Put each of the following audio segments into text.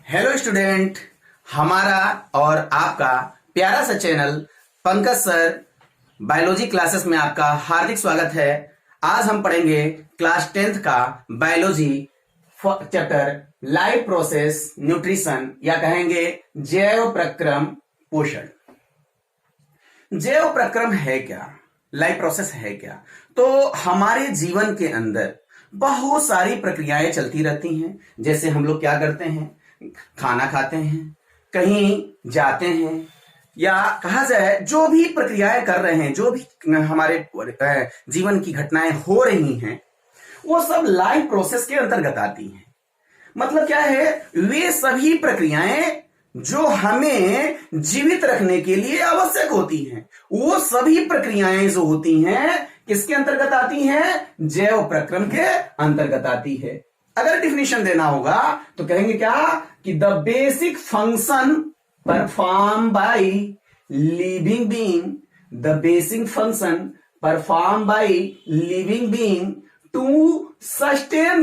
Hello student, हमारा और आपका प्यारा सा channel Pankaj sir biology classes में आपका हार्दिक स्वागत है। आज हम पढ़ेंगे क्लास 10th का biology chapter life process nutrition या कहेंगे जैव प्रक्रम पोषण। जैव प्रक्रम है क्या, लाइफ प्रोसेस है क्या? तो हमारे जीवन के अंदर बहुत सारी प्रक्रियाएं चलती रहती हैं। जैसे हम लोग क्या करते हैं, खाना खाते हैं, कहीं जाते हैं, या कहा जाए जो भी प्रक्रियाएं कर रहे हैं, जो भी हमारे जीवन की घटनाएं हो रही हैं, वो सब लाइफ प्रोसेस के अंतर्गत आती हैं। मतलब क्या है, वे सभी प्रक्रियाएं जो हमें जीवित रखने के लिए आवश्यक होती हैं, वो सभी प्रक्रियाएं जो होती हैं किसके अंतर्गत आती हैं? जैव प्रक्रम के अंतर्गत आती है। अगर डिफिनेशन देना होगा तो कहेंगे क्या कि the basic function perform by living being, the basic function perform by living being to sustain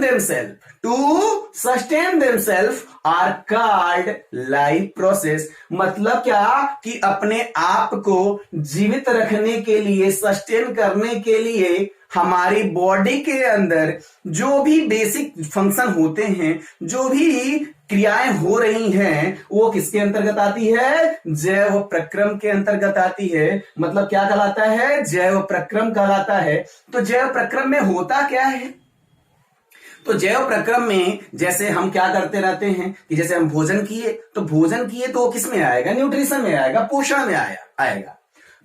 themselves are called life process. मतलब क्या कि अपने आप को जीवित रखने के लिए, सस्टेन करने के लिए हमारी बॉडी के अंदर जो भी बेसिक फंक्शन होते हैं, जो भी क्रियाएं हो रही हैं, वो किसके अंतर्गत आती है? जैव प्रक्रम के अंतर्गत आती है। मतलब क्या कहलाता है? जैव प्रक्रम कहलाता है। तो जैव प्रक्रम में होता क्या है? तो जैव प्रक्रम में जैसे हम क्या करते रहते हैं कि जैसे हम भोजन किए तो किस में आएगा? न्यूट्रिशन में आएगा, पोषण में आएगा।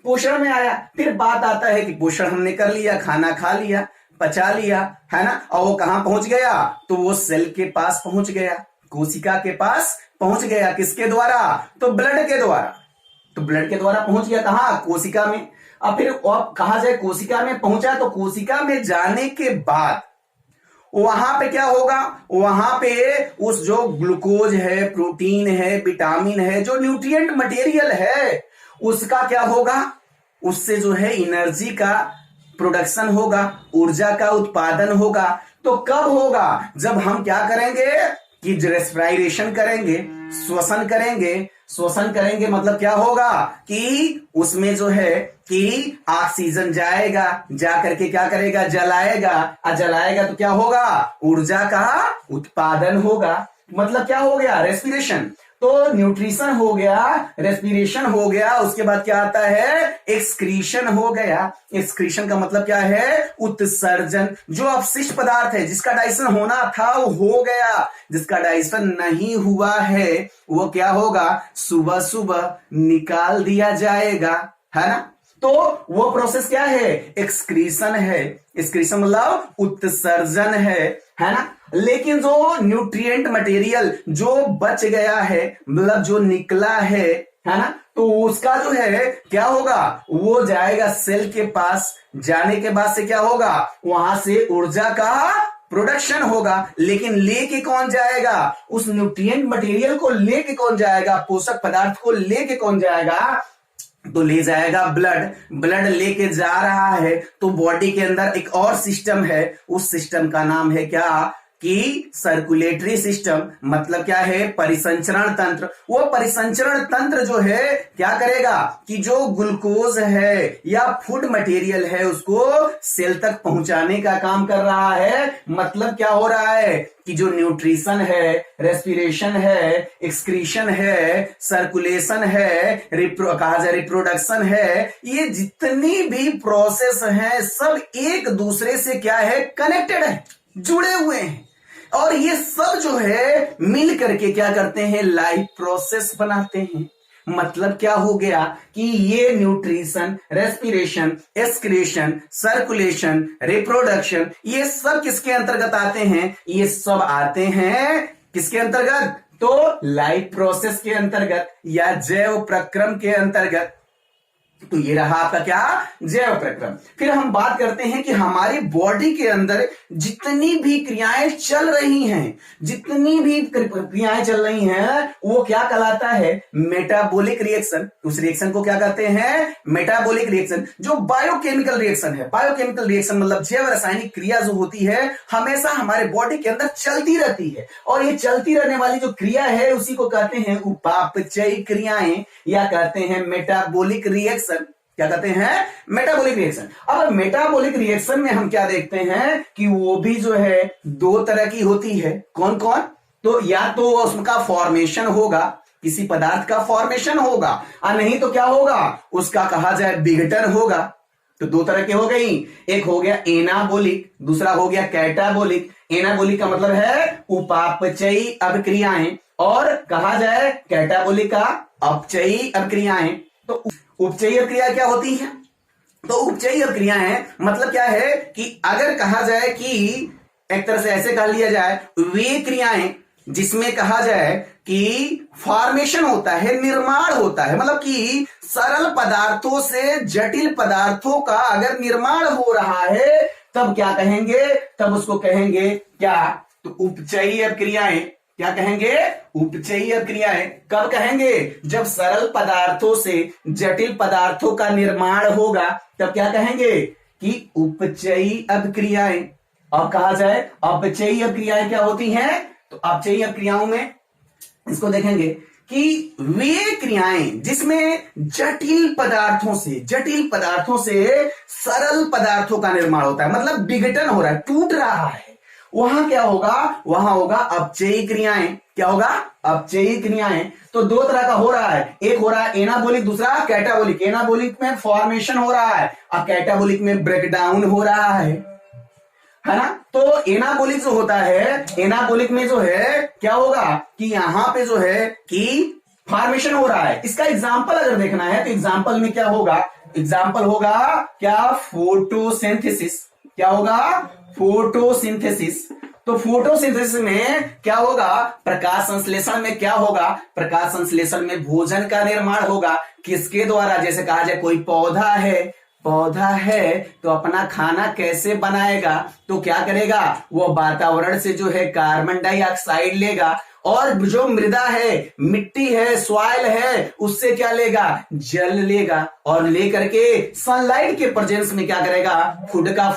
पोषण में आया, फिर बात आता है कि पोषण हमने कर लिया, खाना खा लिया, पचा लिया, है ना, और वो कहां पहुंच गया? तो वो सेल के पास पहुंच गया, कोशिका के पास पहुंच गया। किसके द्वारा? तो ब्लड के द्वारा। तो ब्लड के द्वारा पहुंच गया कहां? कोशिका में। अब फिर कहा जाए कोशिका में पहुंचा, तो कोशिका में जाने के बाद वहां पे क्या होगा? वहां पे उस जो ग्लूकोज है, प्रोटीन है, विटामिन है, जो न्यूट्रिएंट मटेरियल है, उसका क्या होगा? उससे जो है एनर्जी का प्रोडक्शन होगा, ऊर्जा का उत्पादन होगा। तो कब होगा? जब हम क्या करेंगे कि रेस्पिरेशन करेंगे, श्वसन करेंगे। मतलब क्या होगा कि उसमें जो है कि ऑक्सीजन जाएगा, जा करके क्या करेगा? जलाएगा तो क्या होगा? ऊर्जा का उत्पादन होगा। मतलब क्या हो गया? रेस्पिरेशन। तो न्यूट्रिशन हो गया, रेस्पिरेशन हो गया, उसके बाद क्या आता है? एक्सक्रीशन हो गया। एक्सक्रीशन का मतलब क्या है? उत्सर्जन। जो अपशिष्ट पदार्थ है, जिसका डाइजेशन होना था वो हो गया, जिसका डाइजेशन नहीं हुआ है वो क्या होगा? सुबह सुबह निकाल दिया जाएगा, है ना। तो वो प्रोसेस क्या है? एक्सक्रीशन है। एक्सक्रीशन मतलब उत्सर्जन है ना। लेकिन जो न्यूट्रिएंट मटेरियल जो बच गया है, मतलब जो निकला है ना, तो उसका जो है क्या होगा? वो जाएगा सेल के पास। जाने के बाद से क्या होगा? वहां से ऊर्जा का प्रोडक्शन होगा। लेकिन लेके कौन जाएगा? उस न्यूट्रिएंट मटेरियल को लेके कौन जाएगा? पोषक पदार्थ को लेके कौन जाएगा? तो ले जाएगा ब्लड लेके जा रहा है। तो बॉडी के अंदर एक और सिस्टम है, उस सिस्टम का नाम है क्या कि सर्कुलेटरी सिस्टम। मतलब क्या है? परिसंचरण तंत्र। वो परिसंचरण तंत्र जो है क्या करेगा कि जो ग्लूकोज है या फूड मटेरियल है उसको सेल तक पहुंचाने का काम कर रहा है। मतलब क्या हो रहा है कि जो न्यूट्रिशन है, रेस्पिरेशन है, एक्सक्रीशन है, सर्कुलेशन है, कहा जाए रिप्रोडक्शन है, ये जितनी भी प्रोसेस हैं सब एक दूसरे से क्या है? कनेक्टेड है, जुड़े हुए हैं। और ये सब जो है मिल करके क्या करते हैं? लाइफ प्रोसेस बनाते हैं। मतलब क्या हो गया कि ये nutrition, respiration, excretion, circulation, reproduction, ये सब किसके अंतर्गत आते हैं? ये सब आते हैं किसके अंतर्गत? तो लाइफ प्रोसेस के अंतर्गत या जैव प्रक्रम के अंतर्गत। तो ये रहा आपका क्या, जैव प्रक्रम। फिर हम बात करते हैं कि हमारी बॉडी के अंदर जितनी भी क्रियाएं चल रही हैं, जितनी भी क्रियाएं चल रही हैं, वो क्या कहलाता है, मेटाबॉलिक रिएक्शन। उस रिएक्शन को क्या कहते हैं, मेटाबॉलिक रिएक्शन। जो बायोकेमिकल रिएक्शन है, बायोकेमिकल रिएक्शन मतलब जैव रासायनिक क्रिया जो होती है हमेशा हमारे बॉडी के अंदर चलती रहती है, और ये चलती रहने वाली जो क्रिया है उसी को कहते हैं उपापचयी क्रियाएं, या कहते हैं मेटाबॉलिक रिएक्शन। क्या कहते हैं, मेटाबॉलिक रिएक्शन। अब मेटाबॉलिक रिएक्शन में हम क्या देखते हैं कि वो भी जो है दो तरह की होती है। कौन कौन, तो या तो उसका फॉर्मेशन होगा, किसी पदार्थ का फॉर्मेशन होगा, और नहीं तो क्या होगा, उसका कहा जाए विघटन होगा। तो दो तरह के हो गई, एक हो गया एनाबोलिक, दूसरा हो गया कैटाबोलिक। एनाबोलिक का मतलब है उपापचयी अभिक्रियाएं, और कहा जाए कैटाबोलिक का अपचयी अभिक्रियाएं। तो उपचयी अभिक्रिया क्या होती है, तो उपचयी अभिक्रियाएं मतलब क्या है कि अगर कहा जाए कि एक तरह से ऐसे कह लिया जाए, वे क्रियाएं जिसमें कहा जाए कि फॉर्मेशन होता है, निर्माण होता है, मतलब कि सरल पदार्थों से जटिल पदार्थों का अगर निर्माण हो रहा है तब क्या कहेंगे, तब उसको कहेंगे क्या, तो उपचयी अभिक्रियाएं। क्या कहेंगे, उपचयी अभिक्रियाएं। कब कहेंगे, जब सरल पदार्थों से जटिल पदार्थों का निर्माण होगा तब क्या कहेंगे कि उपचयी अभिक्रियाएं। और कहा जाए अपचयी अभिक्रियाएं क्या होती हैं, तो अपचयी अभिक्रियाओं में इसको देखेंगे कि वे क्रियाएं जिसमें जटिल पदार्थों से सरल पदार्थों का निर्माण होता है, मतलब विघटन हो रहा है, टूट रहा है, वहां क्या होगा, वहां होगा अपचयी क्रियाएं। क्या होगा, अपचयी क्रियाएं। तो दो तरह का हो रहा है, एक हो रहा है एनाबोलिक, दूसरा कैटाबोलिक। एनाबोलिक में फॉर्मेशन हो रहा है और कैटाबोलिक में ब्रेकडाउन हो रहा है ना। तो एनाबोलिक जो होता है, एनाबोलिक में जो है क्या होगा कि यहां पे जो है कि फॉर्मेशन हो रहा है। इसका एग्जांपल अगर देखना है तो एग्जांपल में क्या होगा, एग्जांपल होगा क्या, फोटोसिंथेसिस। क्या होगा, फोटोसिंथेसिस। तो फोटोसिंथेसिस में क्या होगा, प्रकाश संश्लेषण में क्या होगा, प्रकाश संश्लेषण में भोजन का निर्माण होगा। किसके द्वारा, जैसे कहा जाए कोई पौधा है तो अपना खाना कैसे बनाएगा, तो क्या करेगा, वो वातावरण से जो है कार्बन डाइऑक्साइड लेगा, और जो मृदा है, मिट्टी है, सॉइल है, उससे क्या लेगा, जल लेगा, और लेकर के सनलाइट के प्रेजेंस में क्या करेगा, फूड का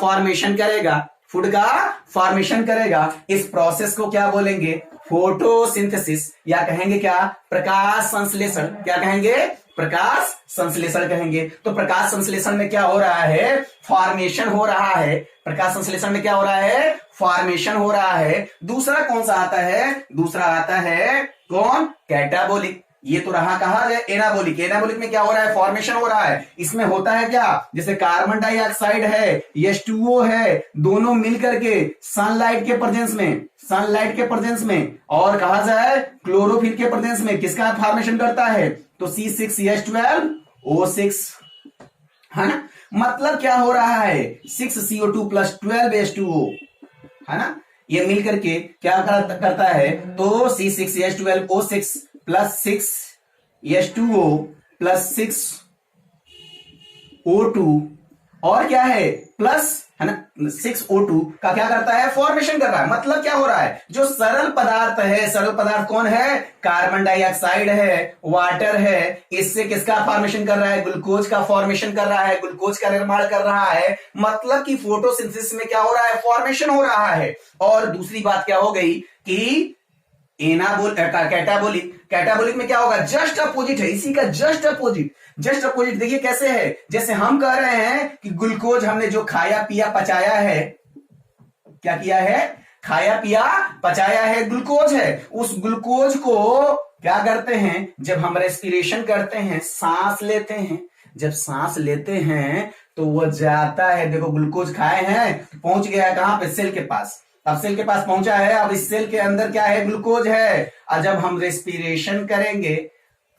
फॉर्मेशन करेगा। इस प्रोसेस को क्या बोलेंगे, फोटोसिंथेसिस, या कहेंगे क्या, प्रकाश संश्लेषण। क्या कहेंगे, प्रकाश संश्लेषण कहेंगे। तो प्रकाश संश्लेषण में क्या हो रहा है, फॉर्मेशन हो रहा है। प्रकाश संश्लेषण में क्या हो रहा है, फॉर्मेशन हो रहा है। दूसरा कौन सा आता है, दूसरा आता है कौन, कैटाबोलिक। ये तो रहा कहा है एनाबोलिक। एनाबोलिक में क्या हो रहा है, फॉर्मेशन हो रहा है। इसमें होता है क्या, जैसे कार्बन डाइऑक्साइड है, H2O है, दोनों मिलकर के सनलाइट के प्रेजेंस में और कहा जाए क्लोरोफिल के प्रेजेंस में किसका फॉर्मेशन करता है, तो C6H12O6, है ना। मतलब क्या हो रहा है, 6CO2 प्लस 12H2O, है ना। ये मिलकर के क्या करता है, तो C6H12O6 plus 6H2O plus 6O2 और क्या है प्लस, है ना, 6O2 का क्या करता है, फॉर्मेशन कर रहा है। मतलब क्या हो रहा है, जो सरल पदार्थ है, सरल पदार्थ कौन है, कार्बन डाइऑक्साइड है, वाटर है, इससे किसका फॉर्मेशन कर रहा है, ग्लूकोज का फॉर्मेशन कर रहा है, ग्लूकोज का निर्माण कर रहा है। मतलब कि फोटोसिंथेसिस में क्या हो रहा है, फॉर्मेशन हो रहा है। और दूसरी बात क्या हो गई कि कैटाबोलिक में क्या होगा, जस्ट अपोजिट है, इसी का जस्ट अपोजिट देखिए कैसे है। जैसे हम कह रहे हैं कि ग्लूकोज हमने जो खाया पिया पचाया है, क्या किया है, खाया पिया पचाया है, ग्लूकोज है। उस ग्लूकोज को क्या करते हैं, जब हम रेस्पिरेशन करते हैं, सांस लेते हैं, जब सांस लेते हैं तो वह जाता है, देखो ग्लूकोज खाए हैं, पहुंच गया कहां पे, सेल के पास। अब सेल के पास पहुंचा है, अब इस सेल के अंदर क्या है, ग्लूकोज है। और जब हम रेस्पिरेशन करेंगे,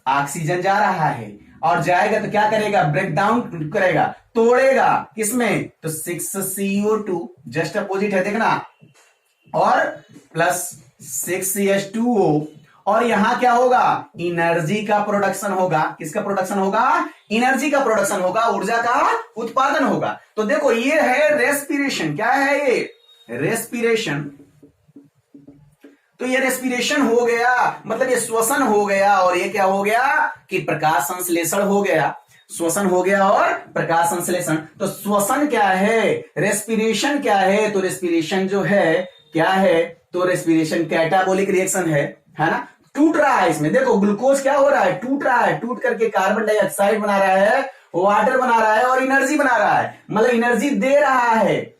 ऑक्सीजन जा रहा है और जाएगा तो क्या करेगा, ब्रेक डाउन करेगा, तोड़ेगा, किसमें, तो 6CO2 जस्ट अपोजिट है देखना, और प्लस 6H2O, और यहां क्या होगा, एनर्जी का प्रोडक्शन होगा। किसका प्रोडक्शन होगा, एनर्जी का प्रोडक्शन होगा, ऊर्जा का उत्पादन होगा। तो देखो ये है रेस्पिरेशन। क्या है ये, रेस्पिरेशन। तो ये रेस्पिरेशन हो गया, मतलब ये श्वसन हो गया, और ये क्या हो गया कि प्रकाश संश्लेषण हो गया। श्वसन हो गया और प्रकाश संश्लेषण। तो श्वसन क्या है, रेस्पिरेशन क्या है, तो रेस्पिरेशन जो है क्या है, तो रेस्पिरेशन कैटाबोलिक रिएक्शन है ना। टूट रहा है इसमें, देखो ग्लूकोज क्या हो रहा है, टूट रहा है, टूट करके कार्बन डाइऑक्साइड बना रहा है, वाटर बना रहा है और एनर्जी बना रहा है, मतलब एनर्जी दे रहा है।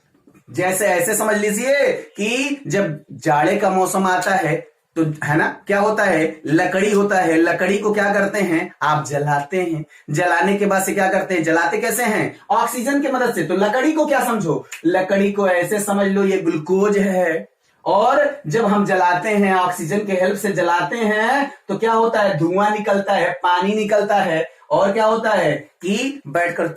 जैसे ऐसे समझ लीजिए कि जब जाड़े का मौसम आता है तो है ना, क्या होता है, लकड़ी होता है, लकड़ी को क्या करते हैं आप जलाते हैं, जलाने के बाद से क्या करते हैं, जलाते कैसे हैं, ऑक्सीजन की मदद से। तो लकड़ी को क्या समझो, लकड़ी को ऐसे समझ लो ये ग्लूकोज है, और जब हम जलाते हैं ऑक्सीजन के हेल्प से जलाते हैं तो क्या होता है, धुआं निकलता है, पानी निकलता है, और क्या होता है कि बैठकर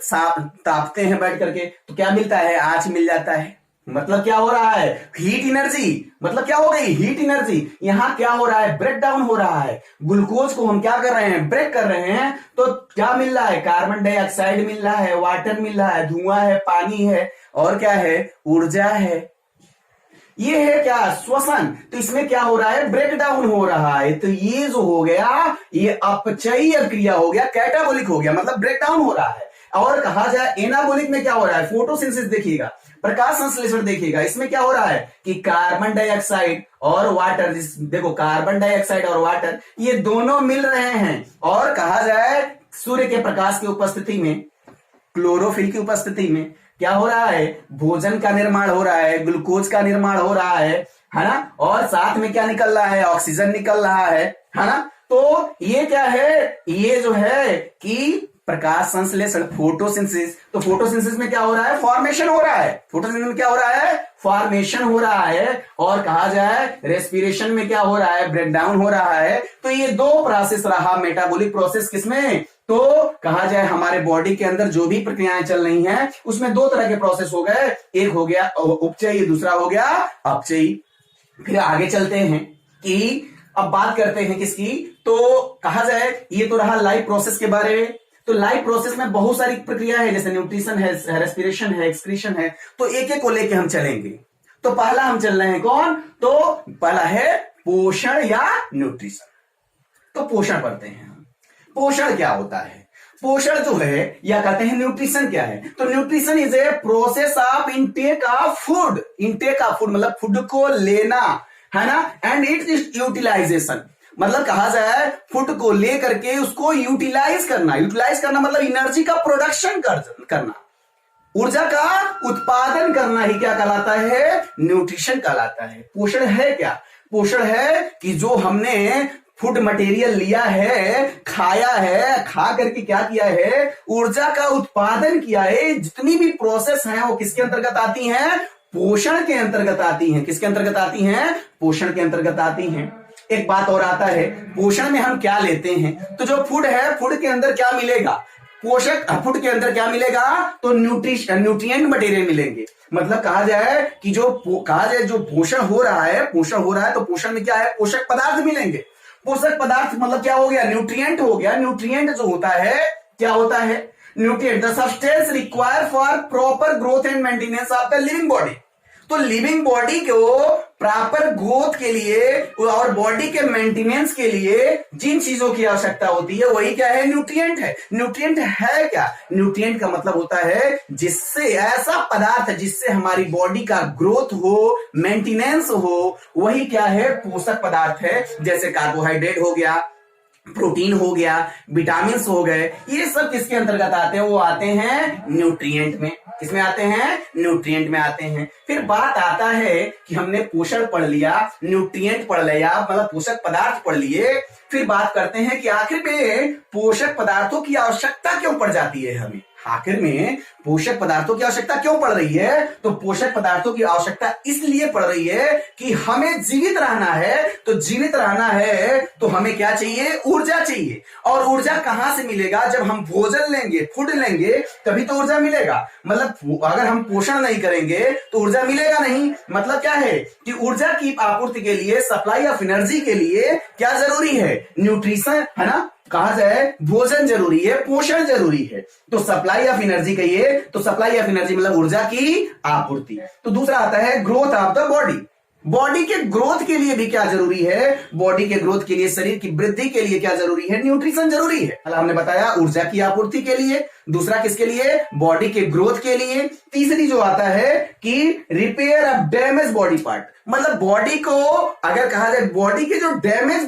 तापते हैं बैठ करके, तो क्या मिलता है, आंच मिल जाता है। मतलब क्या हो रहा है, हीट एनर्जी, मतलब क्या हो गई, हीट एनर्जी। यहां क्या हो रहा है, ब्रेक डाउन हो रहा है, ग्लूकोज को हम क्या कर रहे हैं, ब्रेक कर रहे हैं। तो क्या मिल रहा है, कार्बन डाइऑक्साइड मिल रहा है, वाटर मिल रहा है, धुआं है, पानी है, और क्या है, ऊर्जा है। ये है क्या, श्वसन। तो इसमें क्या हो रहा है, ब्रेक डाउन हो रहा है। तो ये जो हो गया ये अपचयी क्रिया हो गया, कैटाबोलिक हो गया, मतलब ब्रेक डाउन हो रहा है। और कहा जाए एनाबोलिक में क्या हो रहा है, फोटोसिंथेसिस देखिएगा, प्रकाश संश्लेषण देखिएगा। इसमें क्या हो रहा है कि कार्बन डाइऑक्साइड और वाटर, देखो कार्बन डाइऑक्साइड और वाटर ये दोनों मिल रहे हैं, और कहा जाए सूर्य के प्रकाश की उपस्थिति में, क्लोरोफिल की उपस्थिति में क्या हो रहा है, भोजन का निर्माण हो रहा है, ग्लूकोज का निर्माण हो रहा है ना, और साथ में क्या निकल रहा है, ऑक्सीजन निकल रहा है ना। तो ये क्या है, ये जो है कि प्रकाश संश्लेषण, फोटोसिंथेसिस। तो फोटोसिंथेसिस में क्या हो रहा है, फॉर्मेशन हो रहा है, फोटोसिंथेसिस में क्या हो रहा है, फॉर्मेशन हो रहा है। और कहा जाए रेस्पिरेशन में क्या हो रहा है, ब्रेक डाउन हो रहा है। तो ये दो प्रोसेस रहा मेटाबॉलिक प्रोसेस, किसमें, तो कहा जाए हमारे बॉडी के अंदर जो भी प्रक्रियाएं चल रही हैं उसमें दो तरह के प्रोसेस हो गए, एक हो गया उपचयी, दूसरा हो गया अपचयी। फिर आगे चलते हैं कि अब बात करते हैं किसकी, तो कहा जाए ये तो रहा लाइफ प्रोसेस के बारे में। तो लाइफ प्रोसेस में बहुत सारी प्रक्रिया है, जैसे न्यूट्रिशन है, रेस्पिरेशन है, एक्सक्रीशन है। तो एक एक को लेके हम चलेंगे। तो पहला हम चल रहे हैं कौन, तो पहला है पोषण या न्यूट्रिशन। तो पोषण पढ़ते हैं हम। पोषण क्या होता है, पोषण जो है या कहते हैं न्यूट्रिशन क्या है, तो nutrition is a process of intake of food. Intake of food मतलब फूड को लेना है ना, एंड इट्स यूटिलाइजेशन, मतलब कहा जाए फूड को लेकर के उसको यूटिलाइज करना। यूटिलाइज करना मतलब एनर्जी का प्रोडक्शन करना, ऊर्जा का उत्पादन करना ही क्या कहलाता है, न्यूट्रिशन कहलाता है। पोषण है क्या, पोषण है कि जो हमने फूड मटेरियल लिया है, खाया है, खा करके क्या किया है, ऊर्जा का उत्पादन किया है। जितनी भी प्रोसेस है वो किसके अंतर्गत आती हैं, पोषण के अंतर्गत आती हैं। किसके अंतर्गत आती हैं, पोषण के अंतर्गत आती हैं। एक बात और आता है, पोषण में हम क्या लेते हैं, तो जो फूड है, फूड के अंदर क्या मिलेगा, पोषक, फूड के अंदर क्या मिलेगा, तो न्यूट्रिएंट मटेरियल मिलेंगे। मतलब कहा जाए कि जो पोषण हो रहा है, तो पोषण में क्या है, पोषक पदार्थ मिलेंगे। पोषक पदार्थ मतलब क्या हो गया, न्यूट्रिएंट हो गया। न्यूट्रिएंट जो होता है, क्या होता है, nutrient the substance require for proper growth and maintenance of the living body. तो लिविंग बॉडी को प्रॉपर ग्रोथ के लिए और बॉडी के मेंटेनेंस के लिए जिन चीजों की आवश्यकता होती है वही क्या है, न्यूट्रिएंट है। न्यूट्रिएंट है क्या, न्यूट्रिएंट का मतलब होता है जिससे, ऐसा पदार्थ जिससे हमारी बॉडी का ग्रोथ हो, मेंटेनेंस हो, वही क्या है, पोषक पदार्थ है। जैसे कार्बोहाइड्रेट हो गया, प्रोटीन हो गया, विटामिन हो गए, ये सब किसके अंतर्गत आते हैं, वो आते हैं न्यूट्रिएंट में। किसमें आते हैं, न्यूट्रिएंट में आते हैं। फिर बात आता है कि हमने पोषण पढ़ लिया, न्यूट्रिएंट पढ़ लिया, मतलब पोषक पदार्थ पढ़ लिए। फिर बात करते हैं कि आखिर में पोषक पदार्थों की आवश्यकता क्यों पड़ जाती है हमें। आखिर में पोषक पदार्थों की आवश्यकता क्यों पड़ रही है? तो पोषक पदार्थों की आवश्यकता इसलिए पड़ रही है कि हमें जीवित रहना है। तो जीवित रहना है तो हमें क्या चाहिए? ऊर्जा चाहिए। और ऊर्जा कहां से मिलेगा? जब हम भोजन लेंगे, फूड लेंगे, तभी तो ऊर्जा मिलेगा। मतलब अगर हम पोषण नहीं करेंगे तो ऊर्जा मिलेगा नहीं। मतलब क्या है कि ऊर्जा की आपूर्ति के लिए, सप्लाई ऑफ एनर्जी के लिए क्या जरूरी है? न्यूट्रिशन, है ना? कहा जाए भोजन जरूरी है, पोषण जरूरी है। तो सप्लाई ऑफ एनर्जी कहिए तो सप्लाई ऑफ एनर्जी मतलब ऊर्जा की आपूर्ति। तो दूसरा आता है growth of the body. Body के ग्रोथ के लिए भी क्या जरूरी है? बॉडी के ग्रोथ के लिए, शरीर की वृद्धि के लिए क्या जरूरी है? न्यूट्रिशन जरूरी है। हमने बताया ऊर्जा की आपूर्ति के लिए, दूसरा किसके लिए? बॉडी के ग्रोथ के लिए। तीसरी जो आता है कि repair of damage body part, मतलब बॉडी को अगर कहा जाए बॉडी के जो डैमेज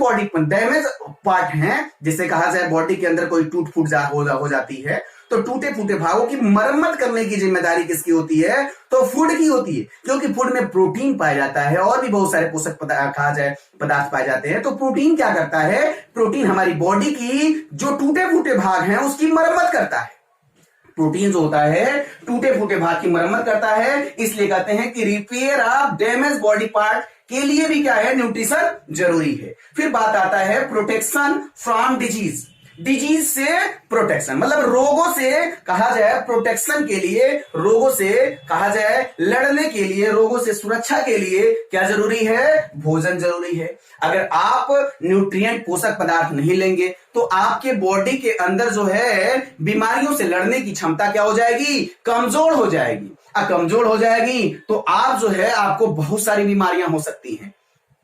पार्ट हैं, जिसे कहा जाए बॉडी के अंदर कोई टूट फूट हो जाती है, तो टूटे फूटे भागों की मरम्मत करने की जिम्मेदारी किसकी होती है? तो फूड की होती है, क्योंकि फूड में प्रोटीन पाया जाता है और भी बहुत सारे पोषक कहा जाए पदार्थ पाए जाते हैं। तो प्रोटीन क्या करता है? प्रोटीन हमारी बॉडी की जो टूटे फूटे भाग हैं उसकी मरम्मत करता है। प्रोटीन जो होता है टूटे फूटे भाग की मरम्मत करता है, इसलिए कहते हैं कि repair of damage body part के लिए भी क्या है? न्यूट्रिशन जरूरी है। फिर बात आता है प्रोटेक्शन फ्रॉम डिजीज। डिजीज से प्रोटेक्शन मतलब रोगों से कहा जाए प्रोटेक्शन के लिए, रोगों से कहा जाए लड़ने के लिए, रोगों से सुरक्षा के लिए क्या जरूरी है? भोजन जरूरी है। अगर आप न्यूट्रिएंट पोषक पदार्थ नहीं लेंगे तो आपके बॉडी के अंदर जो है बीमारियों से लड़ने की क्षमता क्या हो जाएगी? कमजोर हो जाएगी। कमजोर हो जाएगी तो आप जो है आपको बहुत सारी बीमारियां हो सकती हैं,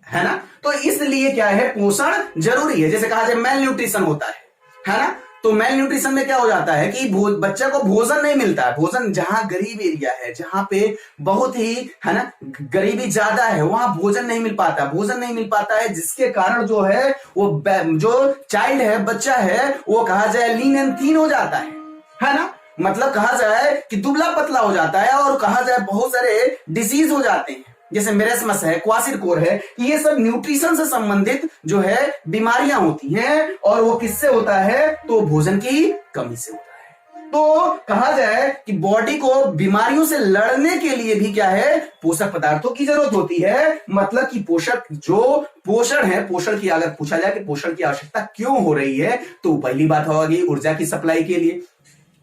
है ना? तो इसलिए क्या है? पोषण जरूरी है। जैसे कहा जाए मेल न्यूट्रिशन होता है ना? तो मेल न्यूट्रिशन में क्या हो जाता है कि बच्चे को भोजन नहीं मिलता है। भोजन जहां गरीब एरिया है, जहां पे बहुत ही, है ना, गरीबी ज्यादा है, वहां भोजन नहीं मिल पाता, भोजन नहीं मिल पाता है, जिसके कारण जो है वो जो चाइल्ड है, बच्चा है, वो कहा जाए लीन एंड थीन हो जाता है ना? मतलब कहा जाए कि दुबला पतला हो जाता है और कहा जाए बहुत सारे डिजीज हो जाते हैं, जैसे मेरेस्मस है, क्वासिरकोर है। ये सब न्यूट्रिशन से संबंधित जो है बीमारियां होती हैं और वो किससे होता है? तो भोजन की कमी से होता है। तो कहा जाए कि बॉडी को बीमारियों से लड़ने के लिए भी क्या है? पोषक पदार्थों की जरूरत होती है। मतलब कि पोषण है, पोषण की अगर पूछा जाए कि पोषण की आवश्यकता क्यों हो रही है, तो पहली बात होगी ऊर्जा की सप्लाई के लिए,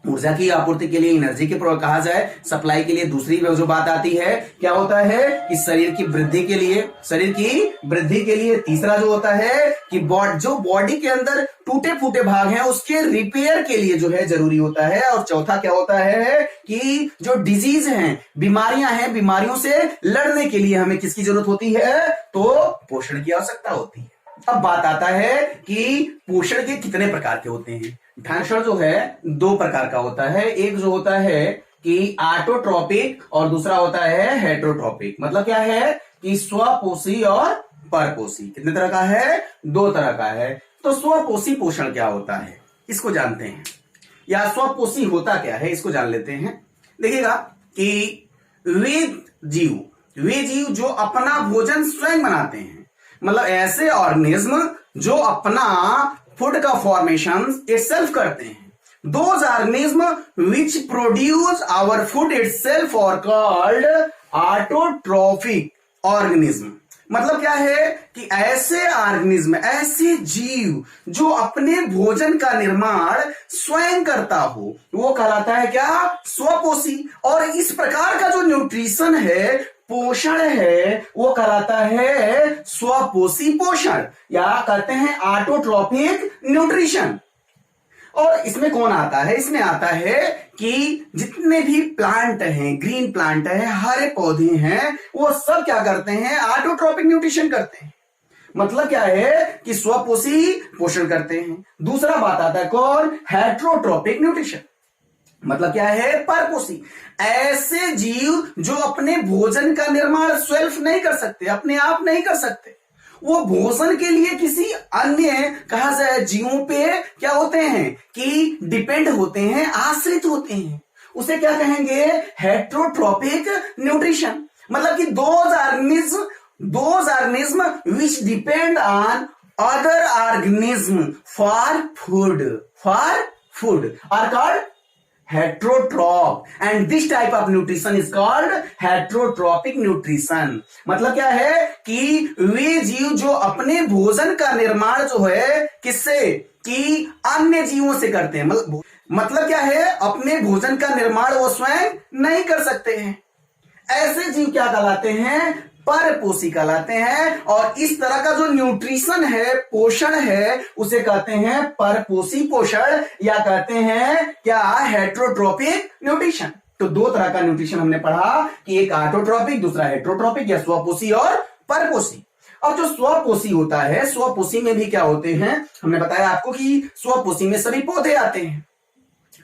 ऊर्जा की आपूर्ति के लिए, एनर्जी के कहा जाए सप्लाई के लिए। दूसरी जो बात आती है क्या होता है कि शरीर की वृद्धि के लिए, तीसरा जो होता है कि जो बॉडी के अंदर टूटे फूटे भाग हैं उसके रिपेयर के लिए जो है जरूरी होता है। और चौथा क्या होता है कि जो डिजीज हैं, बीमारियां हैं, बीमारियों से लड़ने के लिए हमें किसकी जरूरत होती है? तो पोषण की आवश्यकता होती है। अब बात आता है कि पोषण के कितने प्रकार के होते हैं। पोषण जो है दो प्रकार का होता है। एक जो होता है कि ऑटोट्रोपिक और दूसरा होता है हेटरोट्रोपिक। मतलब क्या है कि स्वपोषी और परपोषी। कितने तरह का है? दो तरह का है। तो स्वपोषी पोषण क्या होता है इसको जानते हैं, या स्वपोषी होता क्या है इसको जान लेते हैं। देखिएगा कि वे जीव जो अपना भोजन स्वयं बनाते हैं, मतलब ऐसे ऑर्गेनिज्म जो अपना फूड का फॉर्मेशन इटसेल्फ करते हैं। Those organisms which produce our food itself are called autotrophic organism। मतलब क्या है कि ऐसे ऑर्गेनिज्म, ऐसे जीव जो अपने भोजन का निर्माण स्वयं करता हो, वो कहलाता है क्या? स्वपोषी। और इस प्रकार का जो न्यूट्रिशन है, पोषण है, वो कहलाता है स्वपोषी पोषण, या कहते हैं ऑटोट्रोपिक न्यूट्रिशन। और इसमें कौन आता है? इसमें आता है कि जितने भी प्लांट हैं, ग्रीन प्लांट है, हरे पौधे हैं, वो सब क्या करते हैं? ऑटोट्रोपिक न्यूट्रिशन करते हैं। मतलब क्या है कि स्वपोषी पोषण करते हैं। दूसरा बात आता है कौन? Heterotrophic nutrition. मतलब क्या है? परपोषी। ऐसे जीव जो अपने भोजन का निर्माण सेल्फ नहीं कर सकते, अपने आप नहीं कर सकते, वो भोजन के लिए किसी अन्य कहा जाए जीवों पे क्या होते हैं कि डिपेंड होते हैं, आश्रित होते हैं। उसे क्या कहेंगे? Heterotrophic nutrition. मतलब कि those organism which depend on other organism for food are called heterotroph, and this type of nutrition is called heterotrophic nutrition. मतलब क्या है कि वे जीव जो अपने भोजन का निर्माण जो है किससे, कि अन्य जीवों से करते हैं। मतलब क्या है, अपने भोजन का निर्माण वो स्वयं नहीं कर सकते हैं, ऐसे जीव क्या कहलाते हैं, परपोषी कहलाते हैं। और इस तरह का जो न्यूट्रिशन है, पोषण है, उसे कहते हैं परपोषी पोषण, या कहते हैं क्या, हेट्रोट्रोपिक न्यूट्रिशन। तो दो तरह का न्यूट्रिशन हमने पढ़ा कि एक ऑटोट्रोपिक, दूसरा हेट्रोट्रोपिक, या स्वपोषी और परपोषी। और जो स्वपोषी होता है, स्वपोषी में भी क्या होते हैं, हमने बताया आपको कि स्वपोषी में सभी पौधे आते हैं,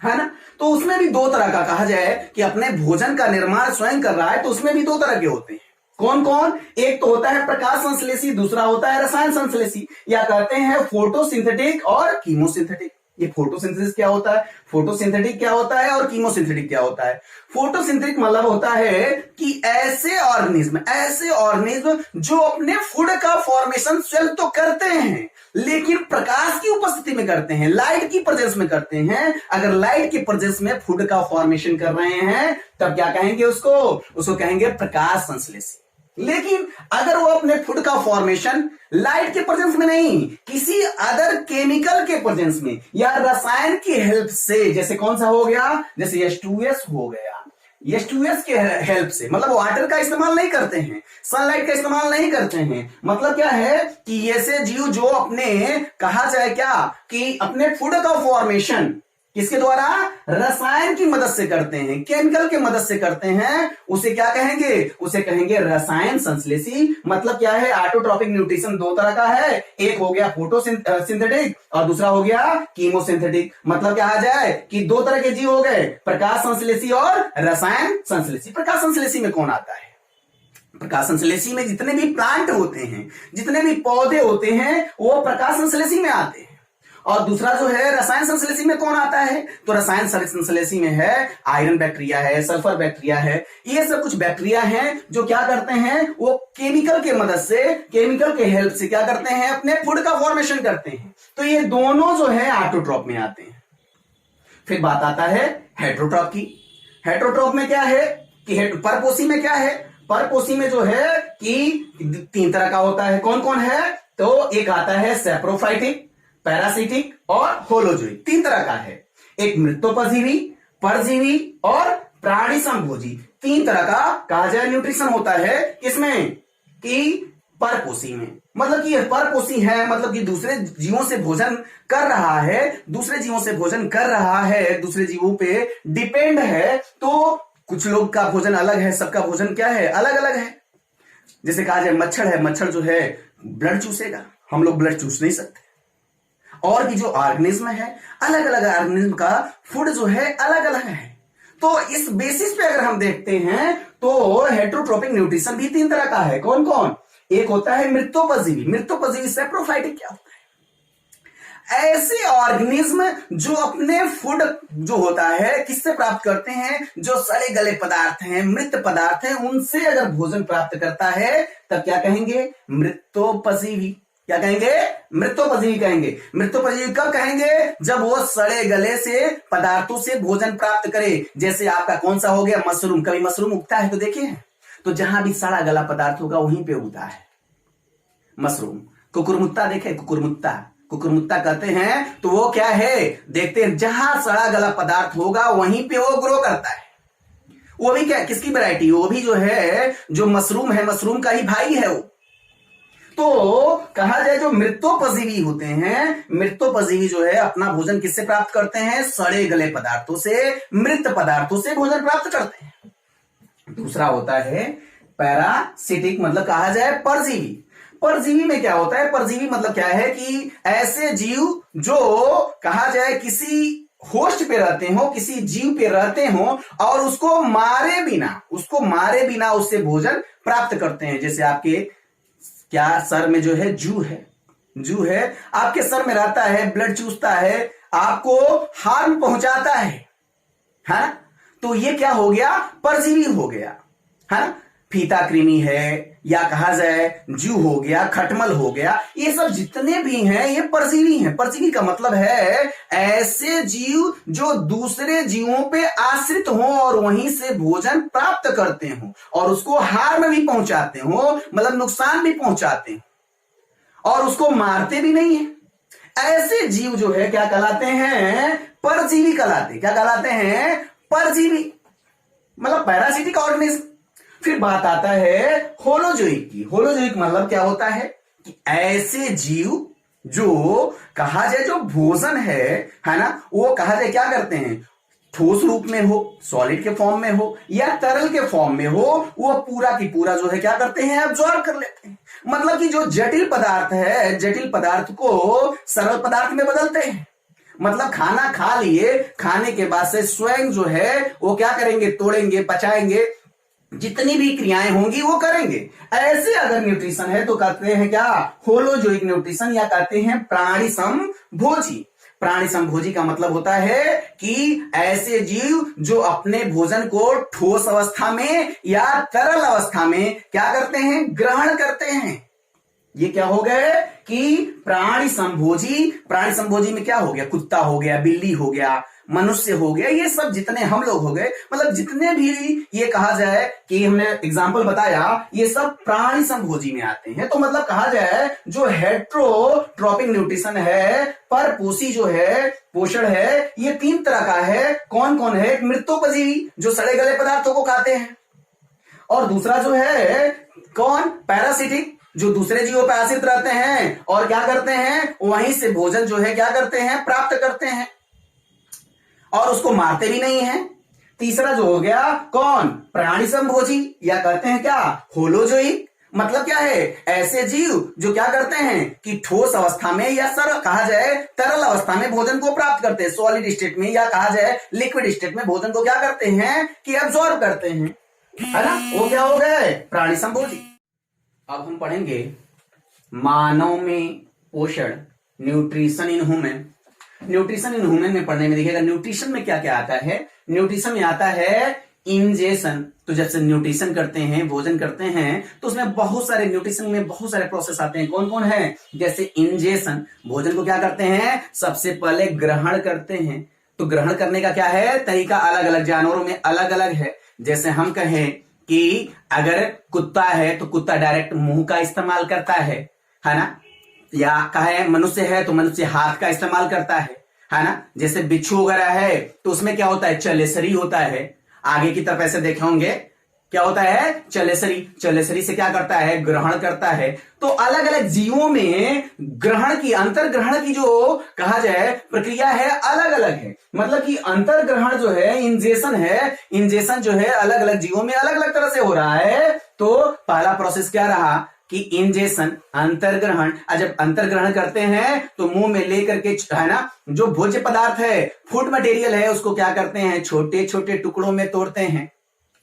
है ना। तो उसमें भी दो तरह का कहा जाए कि अपने भोजन का निर्माण स्वयं कर रहा है, तो उसमें भी दो तरह के होते हैं। कौन कौन, एक तो होता है प्रकाश संश्लेषी, दूसरा होता है रसायन संश्लेषी, या कहते हैं फोटोसिंथेटिक और कीमोसिंथेटिक। ये फोटोसिंथेसिस क्या होता है, फोटोसिंथेटिक क्या होता है, और कीमोसिंथेटिक क्या होता है। फोटोसिंथेटिक मतलब होता है कि ऐसे ऑर्गेनिज्म जो अपने फूड का फॉर्मेशन स्वयं तो करते हैं, लेकिन प्रकाश की उपस्थिति में करते हैं, लाइट की प्रेजेंस में करते हैं। अगर लाइट की प्रेजेंस में फूड का फॉर्मेशन कर रहे हैं, तब क्या कहेंगे उसको कहेंगे प्रकाश संश्लेषी। लेकिन अगर वो अपने फूड का फॉर्मेशन लाइट के प्रेजेंस में नहीं, किसी अदर केमिकल के प्रेजेंस में या रसायन की हेल्प से, जैसे कौन सा हो गया, जैसे H2S हो गया, H2S के हेल्प से, मतलब वाटर का इस्तेमाल नहीं करते हैं, सनलाइट का इस्तेमाल नहीं करते हैं। मतलब क्या है कि ऐसे जीव जो अपने, कहा जाए क्या, कि अपने फूड का फॉर्मेशन किसके द्वारा, रसायन की मदद से करते हैं, केमिकल की मदद से करते हैं, उसे क्या कहेंगे, उसे कहेंगे रसायन संश्लेषी। मतलब क्या है, ऑटोट्रॉपिक न्यूट्रिशन दो तरह का है, एक हो गया फोटोसिंथेटिक और दूसरा हो गया कीमोसिंथेटिक। मतलब क्या आ जाए कि दो तरह के जीव हो गए, प्रकाश संश्लेषी और रसायन संश्लेषी। प्रकाश संश्लेषी में कौन आता है, प्रकाश संश्लेषी में जितने भी प्लांट होते हैं, जितने भी पौधे होते हैं, वो प्रकाश संश्लेषी में आते हैं। और दूसरा जो है रसायन संश्लेषी में कौन आता है, तो रसायन संश्लेषी में है आयरन बैक्टीरिया है, सल्फर बैक्टीरिया है, ये सब कुछ बैक्टीरिया हैं जो क्या करते हैं, वो केमिकल के मदद से, केमिकल के हेल्प से क्या करते हैं, अपने फूड का फॉर्मेशन करते हैं। तो ये दोनों जो है ऑटोट्रॉप में आते हैं। फिर बात आता है हेट्रोट्रॉप की। हेट्रोट्रॉप में क्या है कि परपोषी में क्या है, परपोषी में जो है कि तीन तरह का होता है। कौन कौन है, तो एक आता है सैप्रोफाइटिक, पैरासिटिक और होलोजोइक। तीन तरह का है, एक मृतोपजीवी, परजीवी और प्राणी संभोजी। तीन तरह का कहा जाए न्यूट्रिशन होता है किसमें, कि परपोषी में। मतलब कि परपोषी है, मतलब कि दूसरे जीवों से भोजन कर रहा है, दूसरे जीवों से भोजन कर रहा है, दूसरे जीवों पे डिपेंड है। तो कुछ लोग का भोजन अलग है, सबका भोजन क्या है, अलग अलग है। जैसे कहा जाए मच्छर है, मच्छर जो है ब्लड चूसेगा, हम लोग ब्लड चूस नहीं सकते। और भी जो ऑर्गेनिज्म है, अलग अलग ऑर्गेनिज्म का फूड जो है अलग अलग है। तो इस बेसिस पे अगर हम देखते हैं तो हेट्रोट्रोपिक न्यूट्रिशन भी तीन तरह का है। कौन कौन, एक होता है मृतोपजीवी, मृतोपजीवी सैप्रोफाइटिक क्या होता है, ऐसे ऑर्गेनिज्म जो अपने फूड जो होता है किससे प्राप्त करते हैं, जो सड़े गले पदार्थ हैं, मृत पदार्थ हैं, उनसे अगर भोजन प्राप्त करता है तब क्या कहेंगे, मृतोपजीवी। क्या कहेंगे, मृतोपजीवी कहेंगे। मृतोपजीवी कब कहेंगे, जब वो सड़े गले से पदार्थों से भोजन प्राप्त करे। जैसे आपका कौन सा हो गया, मशरूम। कभी मशरूम उगता है तो देखे हैं, तो जहां भी सड़ा गला पदार्थ होगा वहीं पे उगता है मशरूम। कुकुरमुत्ता देखे, कुकुरमुत्ता, कुकुरमुत्ता कहते हैं, तो वो क्या है, देखते हैं जहां सड़ा गला पदार्थ होगा वहीं पे वो ग्रो करता है। वो भी क्या, किसकी वैरायटी, वो भी जो है, जो मशरूम है, मशरूम का ही भाई है वो। तो कहा जाए जो मृतोपजीवी होते हैं, मृतोपजीवी जो है अपना भोजन किससे प्राप्त करते हैं, सड़े गले पदार्थों से, मृत पदार्थों से भोजन प्राप्त करते हैं। दूसरा होता है पैरासिटिक, मतलब कहा जाए परजीवी। परजीवी में क्या होता है, परजीवी मतलब क्या है कि ऐसे जीव जो कहा जाए किसी होस्ट पे रहते हो, किसी जीव पे रहते हो और उसको मारे बिना उससे भोजन प्राप्त करते हैं। जैसे आपके क्या सर में जो है जू है, आपके सर में रहता है, ब्लड चूसता है, आपको हार्म पहुंचाता है ना। तो ये क्या हो गया, परजीवी हो गया, है ना। फीता कृमि है, या कहा जाए जू हो गया, खटमल हो गया, ये सब जितने भी हैं ये परजीवी हैं। परजीवी का मतलब है ऐसे जीव जो दूसरे जीवों पे आश्रित हो और वहीं से भोजन प्राप्त करते हो और उसको हार्म भी पहुंचाते हो, मतलब नुकसान भी पहुंचाते हैं और उसको मारते भी नहीं है। ऐसे जीव जो है क्या कहलाते हैं? परजीवी कहलाते हैं। क्या कहलाते हैं? परजीवी, मतलब पैरासिटिक ऑर्गेनिज्म। फिर बात आता है होलोजोइक की। होलोजोइक मतलब क्या होता है कि ऐसे जीव जो कहा जाए जो भोजन है ना, वो कहा जाए क्या करते हैं, ठोस रूप में हो, सॉलिड के फॉर्म में हो या तरल के फॉर्म में हो, वो पूरा की पूरा जो है क्या करते हैं, एब्जॉर्ब कर लेते हैं। मतलब कि जो जटिल पदार्थ है, जटिल पदार्थ को सरल पदार्थ में बदलते हैं। मतलब खाना खा लिए, खाने के बाद से स्वयं जो है वो क्या करेंगे, तोड़ेंगे, पचाएंगे, जितनी भी क्रियाएं होंगी वो करेंगे। ऐसे अगर न्यूट्रिशन है तो कहते हैं क्या, होलोजोइक न्यूट्रिशन, या कहते हैं प्राणी समभोजी। प्राणी समभोजी का मतलब होता है कि ऐसे जीव जो अपने भोजन को ठोस अवस्था में या तरल अवस्था में क्या करते हैं, ग्रहण करते हैं। ये क्या हो गए कि प्राणी संभोजी। प्राणी संभोजी में क्या हो गया, कुत्ता हो गया, बिल्ली हो गया, मनुष्य हो गया, ये सब जितने हम लोग हो गए, मतलब जितने भी ये कहा जाए कि हमने एग्जाम्पल बताया, ये सब प्राणी संभोजी में आते हैं। तो मतलब कहा जाए जो हेट्रोट्रोपिक न्यूट्रिशन है, परपोषी जो है, पोषण है, ये 3 तरह का है। कौन कौन है? मृतोपजीवी जो सड़े गले पदार्थों को खाते हैं, और दूसरा जो है कौन, पैरासिटिक जो दूसरे जीवों पर आश्रित रहते हैं और क्या करते हैं, वहीं से भोजन जो है क्या करते हैं, प्राप्त करते हैं और उसको मारते भी नहीं है। तीसरा जो हो गया कौन, प्राणी संभोजी, या कहते हैं क्या, होलोजोइक। मतलब क्या है, ऐसे जीव जो क्या करते हैं कि ठोस अवस्था में या सरल कहा जाए तरल अवस्था में भोजन को प्राप्त करते हैं, सॉलिड स्टेट में या कहा जाए लिक्विड स्टेट में भोजन को क्या करते हैं कि एब्जॉर्ब करते हैं, है ना, वो क्या हो गए, प्राणी संभोजी। अब हम पढ़ेंगे मानव में पोषण, nutrition in human. Nutrition in human में पढ़ने में देखिएगा न्यूट्रिशन में क्या क्या आता है। न्यूट्रिशन में आता है इंजेशन। तो जब से न्यूट्रिशन करते हैं, भोजन करते हैं, तो उसमें बहुत सारे न्यूट्रिशन में बहुत सारे प्रोसेस आते हैं। कौन कौन है? जैसे इंजेशन, भोजन को क्या करते हैं, सबसे पहले ग्रहण करते हैं। तो ग्रहण करने का क्या है तरीका, अलग अलग जानवरों में अलग अलग है। जैसे हम कहें कि अगर कुत्ता है तो कुत्ता डायरेक्ट मुंह का इस्तेमाल करता है ना, या कहे मनुष्य है तो मनुष्य हाथ का इस्तेमाल करता है ना। जैसे बिच्छू वगैरह है तो उसमें क्या होता है, चलेसरी होता है। आगे की तरफ ऐसे देखे होंगे, क्या होता है, चलेसरी। चलेसरी से क्या करता है, ग्रहण करता है। तो अलग अलग जीवों में ग्रहण की, अंतर ग्रहण की जो कहा जाए प्रक्रिया है अलग अलग है। मतलब कि अंतर ग्रहण जो है, इंजेशन है, इंजेशन जो है अलग अलग जीवों में अलग अलग तरह से हो रहा है। तो पहला प्रोसेस क्या रहा कि इंजेशन, अंतर्ग्रहण। जब अंतर्ग्रहण करते हैं तो मुंह में लेकर के, है ना, जो भोज्य पदार्थ है, फूड मटेरियल है, उसको क्या करते हैं, छोटे छोटे टुकड़ों में तोड़ते हैं।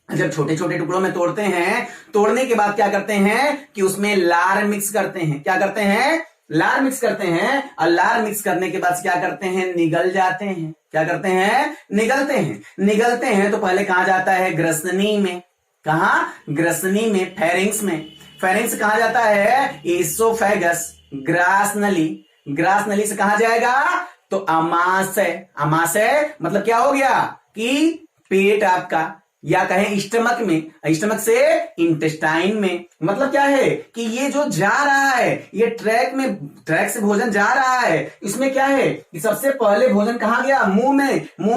जब छोटे छोटे टुकड़ों में तोड़ते हैं, तोड़ने के बाद क्या करते हैं कि उसमें लार मिक्स करते हैं। क्या करते हैं, लार मिक्स करते हैं। और लार मिक्स करने के बाद क्या करते हैं, निगल जाते हैं। क्या करते हैं, निगलते हैं। निगलते हैं तो पहले कहा जाता है ग्रसनी में। कहा, ग्रसनी में, फेरिंग्स में। फेरिंग्स कहा जाता है इसोफेगस, ग्रास नली। ग्रास नली से कहा जाएगा तो अमाशय। अमाशय मतलब क्या हो गया कि पेट आपका, या कहें स्टमक में, स्टमक से इंटेस्टाइन में। मतलब क्या है कि ये जो जा रहा है, ये ट्रैक से भोजन जा रहा है। इसमें क्या है कि सबसे पहले भोजन कहाँ गया, मुंह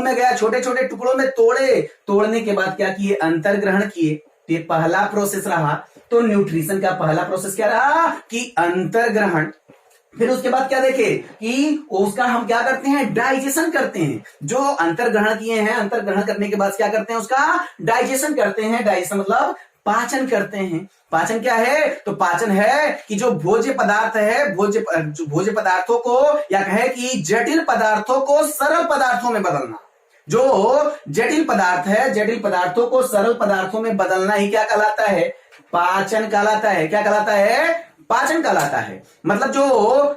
में गया, छोटे छोटे टुकड़ों में तोड़े। तोड़ने के बाद क्या किए, अंतर्ग्रहण किए। ये पहला प्रोसेस रहा। तो न्यूट्रिशन का पहला प्रोसेस क्या रहा कि अंतर्ग्रहण। फिर उसके बाद क्या देखे कि उसका हम क्या करते हैं, डाइजेशन करते हैं। जो अंतर्ग्रहण किए हैं, अंतर्ग्रहण करने के बाद क्या करते हैं, उसका डाइजेशन करते हैं। डाइजेशन मतलब पाचन करते हैं। पाचन क्या है, तो पाचन है कि जो भोज्य पदार्थ है, भोज्य पदार्थों को, या कहे कि जटिल पदार्थों को सरल पदार्थों में बदलना। जो जटिल पदार्थ है, जटिल पदार्थों को सरल पदार्थों में बदलना ही क्या कहलाता है, पाचन कहलाता है। क्या कहलाता है, पाचन कहलाता है। मतलब जो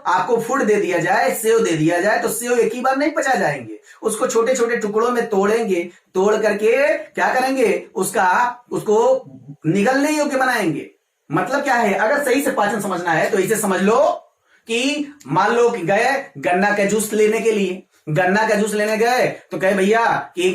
आपको फूड दे दिया जाए, सेव दे दिया जाए, तो सेव एक ही बार नहीं पचा जाएंगे, उसको छोटे छोटे टुकड़ों में तोड़ेंगे, तोड़ करके क्या करेंगे, उसको निगलने योग्य बनाएंगे। मतलब क्या है, अगर सही से पाचन समझना है तो इसे समझ लो कि मान लो कि गए गन्ना का जूस लेने के लिए, गन्ना का जूस लेने गए तो कहे भैया कि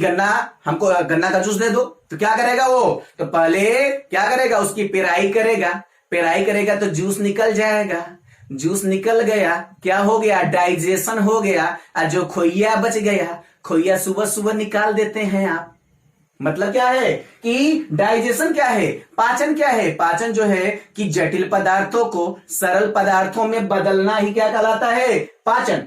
हमको गन्ना का जूस दे दो, तो क्या करेगा वो, तो पहले क्या करेगा, उसकी पेराई करेगा, पेराई करेगा तो जूस निकल जाएगा, जूस निकल गया, क्या हो गया, डाइजेशन हो गया, और जो खोइया बच गया, खोइया सुबह सुबह निकाल देते हैं आप। मतलब क्या है कि डाइजेशन क्या है, पाचन क्या है, पाचन जो है कि जटिल पदार्थों को सरल पदार्थों में बदलना ही क्या कहलाता है, पाचन।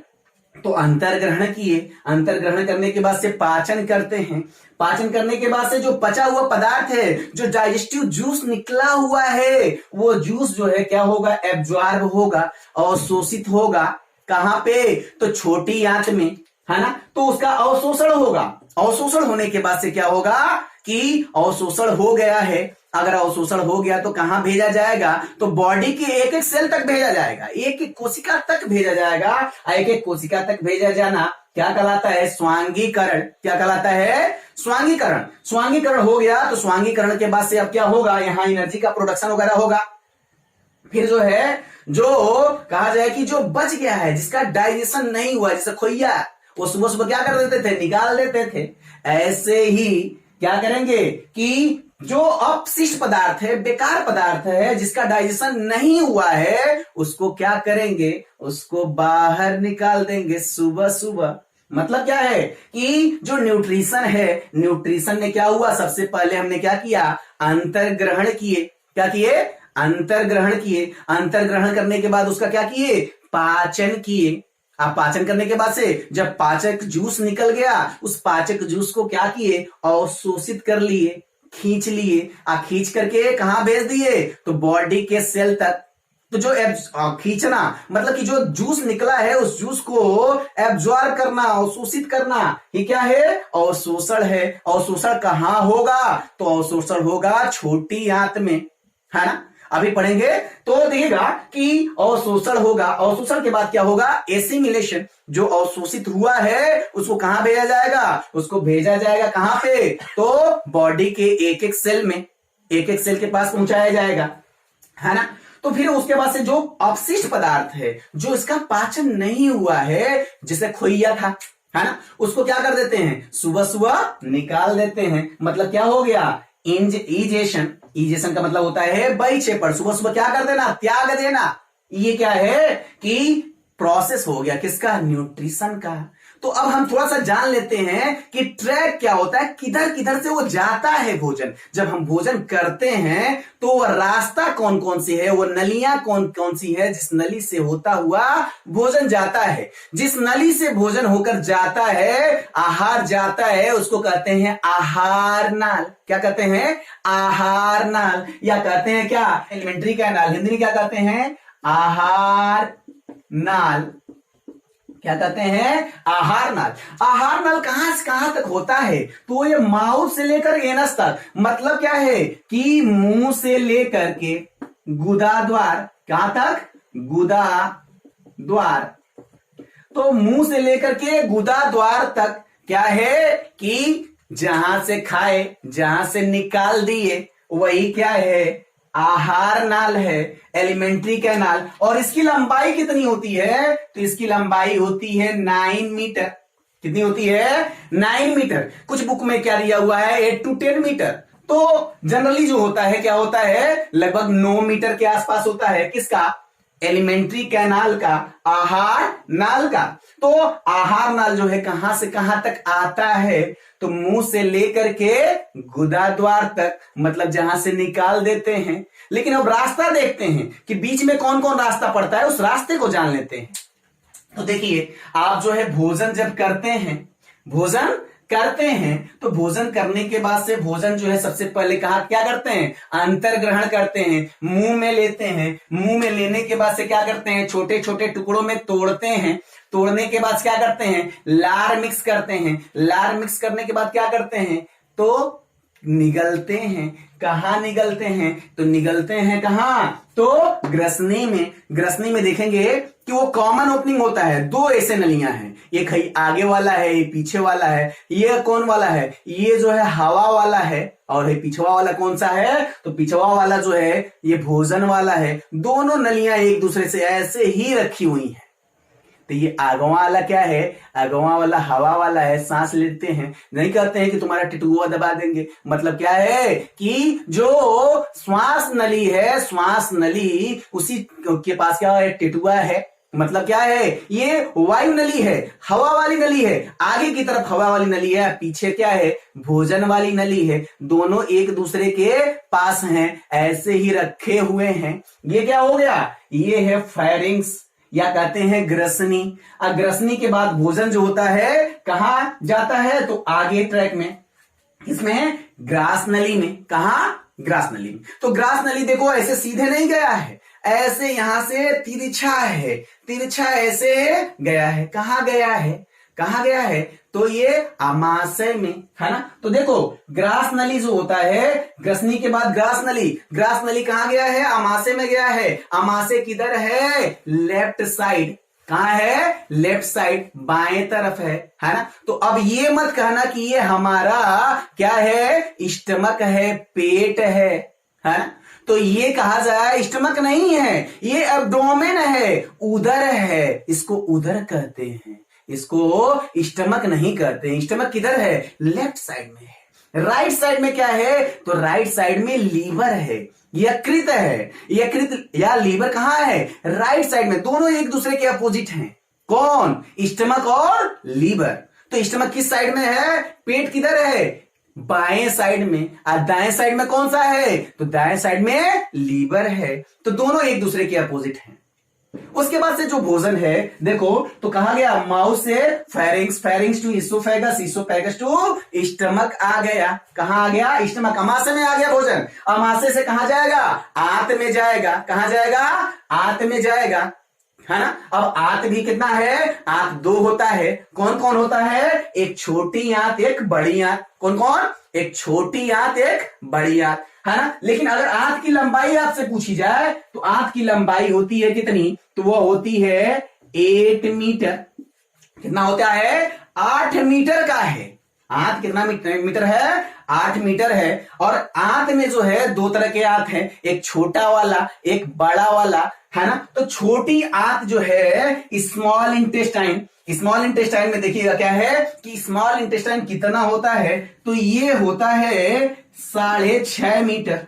तो अंतर्ग्रहण किए, अंतर्ग्रहण करने के बाद से पाचन करते हैं, पाचन करने के बाद से जो पचा हुआ पदार्थ है, जो डाइजेस्टिव जूस निकला हुआ है, वो जूस जो है क्या होगा, एब्जॉर्ब होगा और शोषित होगा। कहां पे, तो छोटी आंत में, है ना, तो उसका अवशोषण होगा। अवशोषण होने के बाद से क्या होगा कि अवशोषण हो गया है, अगर अवशोषण हो गया तो कहां भेजा जाएगा, तो बॉडी के एक एक सेल तक भेजा जाएगा, एक एक कोशिका तक भेजा जाएगा। एक एक कोशिका तक भेजा जाना क्या कहलाता है, स्वांगीकरण। क्या कहलाता है, स्वांगीकरण। स्वांगीकरण हो गया तो स्वांगीकरण के बाद से अब क्या होगा, यहां एनर्जी का प्रोडक्शन वगैरह होगा। फिर जो है, जो कहा जाए कि जो बच गया है, जिसका डाइजेशन नहीं हुआ, जैसे खोइया, वो सुबह सुबह क्या कर देते थे, निकाल देते थे। ऐसे ही क्या करेंगे कि जो अपशिष्ट पदार्थ है, बेकार पदार्थ है, जिसका डाइजेशन नहीं हुआ है, उसको क्या करेंगे, उसको बाहर निकाल देंगे सुबह सुबह। मतलब क्या है कि जो न्यूट्रिशन है, न्यूट्रिशन ने क्या हुआ, सबसे पहले हमने क्या किया, अंतर्ग्रहण किए। क्या किए, अंतर्ग्रहण किए। अंतर्ग्रहण करने के बाद उसका क्या किए, पाचन किए। आप पाचन करने के बाद से जब पाचक जूस निकल गया, उस पाचक जूस को क्या किए, अवशोषित कर लिए, खींच लिए। खींच करके कहां भेज दिए, तो बॉडी के सेल तक। तो जो खींचना मतलब कि जो जूस निकला है, उस जूस को एब्जॉर्ब करना, अवशोषित करना, ये क्या है, अवशोषण है। अवशोषण कहां होगा, तो अवशोषण होगा छोटी आंत में, है ना। अभी पढ़ेंगे तो देखिएगा कि अवशोषण होगा। अवशोषण के बाद क्या होगा, एसिमिलेशन। जो अवशोषित हुआ है उसको कहां भेजा जाएगा, उसको भेजा जाएगा कहां पे, तो बॉडी के एक एक सेल में, एक एक सेल के पास पहुंचाया जाएगा, है ना। तो फिर उसके बाद से जो अपशिष्ट पदार्थ है, जो इसका पाचन नहीं हुआ है, जैसे खोइया था, है ना, उसको क्या कर देते हैं, सुबह सुबह निकाल देते हैं। मतलब क्या हो गया, इजेशन। इजेशन का मतलब होता है बहिक्षेपण। सुबह सुबह क्या कर देना, त्याग देना। ये क्या है कि प्रोसेस हो गया किसका, न्यूट्रिशन का। तो अब हम थोड़ा सा जान लेते हैं कि ट्रैक क्या होता है, किधर किधर से वो जाता है भोजन। जब हम भोजन करते हैं तो वह रास्ता कौन कौन सी है, वो नलियां कौन कौन सी है, जिस नली से होता हुआ भोजन जाता है। जिस नली से भोजन होकर जाता है, आहार जाता है, उसको कहते हैं आहार नाल। क्या कहते हैं, आहार नाल, या कहते हैं क्या, एलिमेंट्री कैनाल। हिंदी में क्या कहते हैं, आहार नाल। क्या कहते हैं, आहार नाल। आहार नाल कहां से कहां तक होता है, तो ये माउथ से लेकर एनस तक। मतलब क्या है कि मुंह से लेकर के गुदा द्वार, कहां तक, गुदा द्वार। तो मुंह से लेकर के गुदा द्वार तक क्या है कि जहां से खाए, जहां से निकाल दिए, वही क्या है, आहार नाल है, एलिमेंट्री कैनाल। और इसकी लंबाई कितनी होती है, तो इसकी लंबाई होती है 9 मीटर। कितनी होती है, 9 मीटर। कुछ बुक में क्या दिया हुआ है, 8 to 10 मीटर। तो जनरली जो होता है क्या होता है, लगभग 9 मीटर के आसपास होता है। किसका, एलिमेंट्री कैनाल का, आहार नाल का। तो आहार नाल जो है कहां से कहां तक आता है, तो मुंह से लेकर के गुदा द्वार तक, मतलब जहां से निकाल देते हैं। लेकिन अब रास्ता देखते हैं कि बीच में कौन कौन रास्ता पड़ता है, उस रास्ते को जान लेते हैं। तो देखिए, आप जो है भोजन जब करते हैं, भोजन करते हैं, तो भोजन करने के बाद से भोजन जो है सबसे पहले कहा क्या करते हैं, अंतर्ग्रहण करते हैं, मुंह में लेते हैं। मुंह में लेने के बाद से क्या करते हैं, छोटे छोटे टुकड़ों में तोड़ते हैं। तोड़ने के बाद क्या करते हैं, लार मिक्स करते हैं। लार मिक्स करने के बाद क्या करते हैं, तो निगलते हैं। कहाँ निगलते हैं? तो निगलते हैं कहाँ? तो ग्रसनी में। ग्रसनी में देखेंगे कि वो कॉमन ओपनिंग होता है, दो ऐसे नलियां हैं, एक है आगे वाला है, ये पीछे वाला है। ये कौन वाला है? ये जो है हवा वाला है, और ये पिछवा वाला कौन सा है? तो पिछवा वाला जो है ये भोजन वाला है। दोनों नलियां एक दूसरे से ऐसे ही रखी हुई हैं। तो ये आगवा वाला क्या है? आगवा वाला हवा वाला है, सांस लेते हैं। नहीं कहते हैं कि तुम्हारा टिटुआ दबा देंगे। मतलब क्या है कि जो श्वास नली है, श्वास नली उसी के पास क्या है? टिटुआ है। मतलब क्या है? ये वायु नली है, हवा वाली नली है। आगे की तरफ हवा वाली नली है, पीछे क्या है? भोजन वाली नली है। दोनों एक दूसरे के पास हैं, ऐसे ही रखे हुए हैं। ये क्या हो गया? ये है फेरिंग्स, या कहते हैं ग्रसनी। अब ग्रसनी के बाद भोजन जो होता है कहां जाता है? तो आगे ट्रैक में, इसमें ग्रास नली में। कहा? ग्रास नली में। तो ग्रास नली देखो ऐसे सीधे नहीं गया है, ऐसे यहां से तिरछा है, तिरछा ऐसे गया है। कहां गया है? कहां गया है? तो ये आमाशय में है ना। तो देखो ग्रास नली जो होता है, ग्रसनी के बाद ग्रास नली, ग्रास नली कहां गया है? आमाशय में गया है। आमाशय किधर है? Left side. कहां है? लेफ्ट साइड, बाएं तरफ है ना। तो अब ये मत कहना कि ये हमारा क्या है? स्टमक है, पेट है ना। तो ये कहा जाए स्टमक नहीं है, ये एब्डोमेन है, उदर है, इसको उदर कहते हैं, इसको स्टमक नहीं कहते। स्टमक किधर है? लेफ्ट साइड में है। राइट साइड में क्या है? तो राइट साइड में लीवर है, यकृत है। यकृत या लीवर कहां है? राइट साइड में। दोनों एक दूसरे के अपोजिट हैं। कौन? स्टमक और लीवर। तो स्टमक किस साइड में है? पेट किधर है? बाएं साइड में। और दाएं साइड में कौन सा है? तो दाएं साइड में लीवर है। तो दोनों एक दूसरे के अपोजिट हैं। उसके बाद से जो भोजन है देखो, तो कहा गया माउथ से pharynx, pharynx to oesophagus, oesophagus to stomach आ गया। कहां आ गया? स्टमक। अमाशय में आ गया भोजन। अमाशय से कहां जाएगा? आंत में जाएगा। कहां जाएगा? आंत में जाएगा, है ना। अब आंत भी कितना है? आंत दो होता है। कौन कौन होता है? एक छोटी आंत, एक बड़ी आंत। कौन कौन? एक छोटी आंत, एक बड़ी आंत, है ना। लेकिन अगर आंत की लंबाई आपसे पूछी जाए तो आंत की लंबाई होती है कितनी? तो वो होती है 8 मीटर। कितना होता है? 8 मीटर का है। आंत कितना मीटर है? 8 मीटर है। और आंत में जो है दो तरह के आंत है, एक छोटा वाला, एक बड़ा वाला, है ना। तो छोटी आंत जो है स्मॉल इंटेस्टाइन, स्मॉल इंटेस्टाइन में देखिएगा क्या है कि स्मॉल इंटेस्टाइन कितना होता है? तो ये होता है 6.5 मीटर।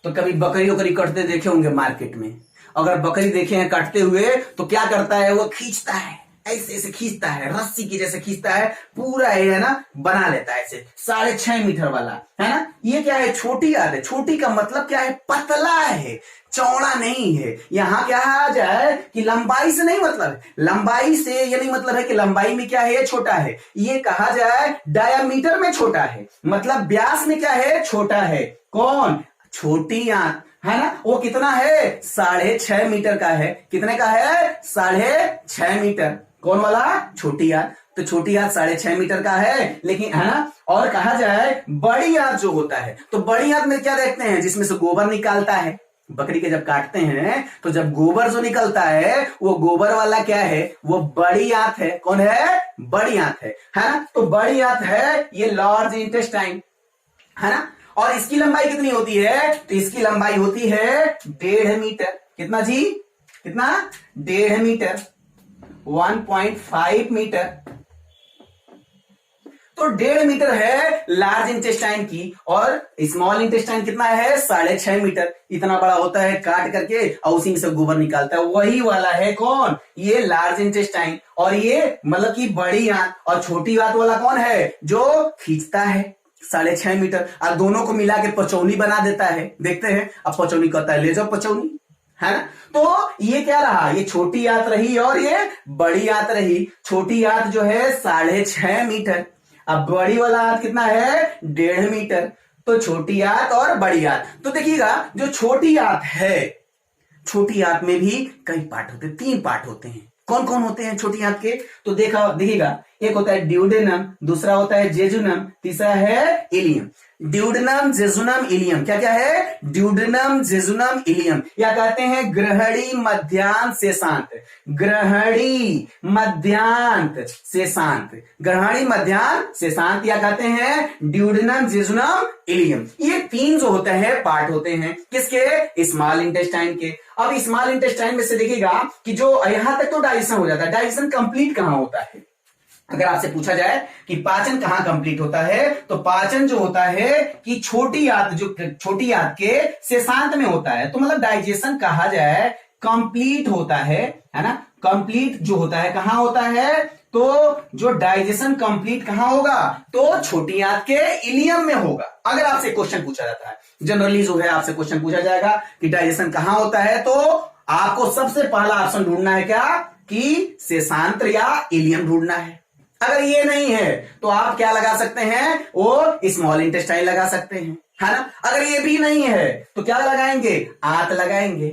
तो कभी बकरी वकरी कटते देखे होंगे मार्केट में। अगर बकरी देखे हैं काटते हुए तो क्या करता है? वो खींचता है, ऐसे ऐसे खींचता है, रस्सी की जैसे खींचता है, पूरा है ना बना लेता है ऐसे 6.5 मीटर वाला, है ना। ये क्या है? छोटी आंत है। छोटी का मतलब क्या है? पतला है, चौड़ा नहीं है। यहां क्या आ जाए कि लंबाई से नहीं मतलब है, लंबाई से ये नहीं मतलब है कि लंबाई में क्या है? ये छोटा है। ये कहा जाए डायामीटर में छोटा है, मतलब व्यास में क्या है? छोटा है। कौन? छोटी आंत, है ना। वो कितना है? 6.5 मीटर का है। कितने का है? 6.5 मीटर। कौन वाला? छोटी आंत। तो छोटी आंत 6.5 मीटर का है, लेकिन है ना। और कहा जाए बड़ी आंत जो होता है, तो बड़ी आंत में क्या देखते हैं? जिसमें से गोबर निकालता है। बकरी के जब काटते हैं तो जब गोबर जो निकलता है वो गोबर वाला क्या है? वो बड़ी आंत है। कौन है? बड़ी आंत है ना। तो बड़ी आंत है ये लार्ज इंटेस्टाइन, है ना। और इसकी लंबाई कितनी होती है? तो इसकी लंबाई होती है 1.5 मीटर। कितना जी? कितना? 1.5 मीटर, 1.5 मीटर। तो 1.5 मीटर है लार्ज इंटेस्टाइन की, और स्मॉल इंटेस्टाइन कितना है? 6.5 मीटर। इतना बड़ा होता है काट करके, और उसी में से गोबर निकालता है, वही वाला है। कौन? ये लार्ज इंटेस्टाइन। और ये मतलब कि बड़ी आंत। और छोटी आंत वाला कौन है? जो खींचता है 6.5 मीटर, और दोनों को मिला के पचौनी बना देता है। देखते हैं अब पचौनी कहता है, ले जाओ पचौनी, है ना। तो ये क्या रहा? ये छोटी आंत रही और ये बड़ी आंत रही। छोटी आंत जो है 6.5 मीटर, अब बड़ी वाला आंत कितना है? 1.5 मीटर। तो छोटी आंत और बड़ी आंत। तो देखिएगा जो छोटी आंत है, छोटी आंत में भी कई पार्ट होते हैं, 3 पार्ट होते हैं। कौन कौन होते हैं छोटी आंत के? तो देखिएगा, एक होता है ड्यूडेनम, दूसरा होता है जेजुनम, तीसरा है इलियम। Duodenum, jejunum, ilium. क्या क्या है? Duodenum, jejunum, ileum. या कहते हैं ग्रहणी, मध्यांत, शेषांत। ग्रहणी, मध्यांत, शेषांत। ग्रहणी, मध्यांत, शेषांत, या कहते हैं ड्यूडनम, जेजुनम, इलियम। ये तीन जो होते हैं पार्ट होते हैं किसके? स्मॉल इंटेस्टाइन के। अब स्मॉल इंटेस्टाइन में से देखिएगा कि जो यहां तक तो डाइजेशन हो जाता है, डाइजेशन कंप्लीट कहां होता है? अगर आपसे पूछा जाए कि पाचन कहां कंप्लीट होता है, तो पाचन जो होता है कि छोटी आंत, जो छोटी आंत के शेषांत में होता है। तो मतलब डाइजेशन कहा जाए कंप्लीट होता है ना? कंप्लीट जो होता है कहां होता है? तो जो डाइजेशन कंप्लीट कहां होगा? तो छोटी आंत के इलियम में होगा। अगर आपसे क्वेश्चन पूछा जाता है, जनरली जो है आपसे क्वेश्चन पूछा जाएगा कि डाइजेशन कहां होता है, तो आपको सबसे पहला ऑप्शन ढूंढना है क्या? कि शेषांत या इलियम ढूंढना है। अगर ये नहीं है तो आप क्या लगा सकते हैं? वो स्मॉल इंटेस्टाइन लगा सकते हैं, है ना? अगर ये भी नहीं है तो क्या लगाएंगे? आंत लगाएंगे,